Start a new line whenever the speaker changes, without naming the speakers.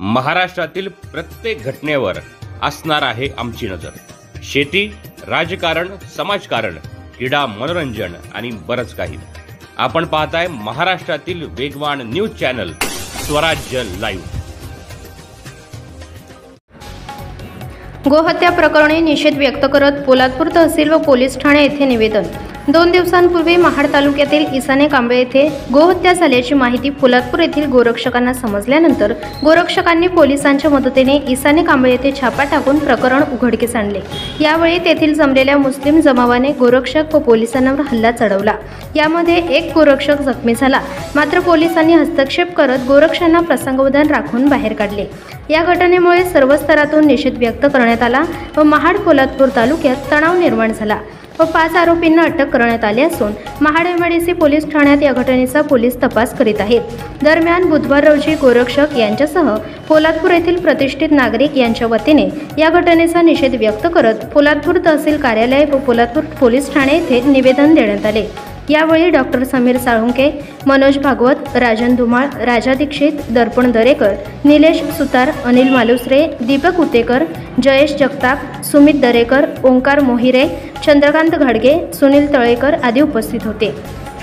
महाराष्ट्रातील प्रत्येक घटनेवर असणार आहे आमची नजर। शेती, राजकारण, समाजकारण, क्रीडा, मनोरंजन आणि बरंच काही। आपण पाहताय महाराष्ट्रातील वेगवान न्यूज चॅनल स्वराज्य लाईव्ह।
गोहत्या प्रकरणी निषेध व्यक्त करत पोलादपूर तहसील व पोलीस ठाणे येथे निवेदन। 2 दिवसांपूर्वी महाड तालुक्यातील इसाने कांबळे येथे गोहत्या झाल्याची माहिती पोलादपूर येथील गोरक्षकांना समजल्यानंतर गोरक्षकांनी पोलिसांच्या मदतीने इसाने कांबळे येथे छापा टाकून प्रकरण उघडकीस आणले। यावेळी तेथील जमलेल्या मुस्लिम जमावाने गोरक्षक व पोलिसांवर हल्ला चढवला। यामध्ये एक गोरक्षक जखमी झाला, मात्र पोलिसांनी हस्तक्षेप करत गोरक्षकांना प्रसंगावधान राखून बाहेर काढले। या घटनेमुळे सर्व स्तरातून निषेध व्यक्त करण्यात आला व महाड पोलादपूर तालुक्यात तणाव निर्माण झाला व 5 आरोपींना अटक करण्यात आली असून महाड एमआयडीसी पोलीस ठाण्यात या घटनेचा पोलीस तपास करीत आहेत। दरम्यान बुधवार रोजी गोरक्षक यांच्यासह पोलादपूर येथील प्रतिष्ठित नागरिक यांच्या वतीने या घटनेचा निषेध व्यक्त करत पोलादपूर तहसील कार्यालय व पोलादपूर पोलीस ठाणे येथे निवेदन देण्यात आले। यावेळी डॉक्टर समीर साळुंके, मनोज भागवत, राजन धुमाळ, राजा दीक्षित, दर्पण दरेकर, निलेश सुतार, अनिल मालुसरे, दीपक उतेकर, जयेश जगताप, सुमित दरेकर, ओंकार मोहिरे, चंद्रकांत घाडगे, सुनील तळेकर आदी उपस्थित होते।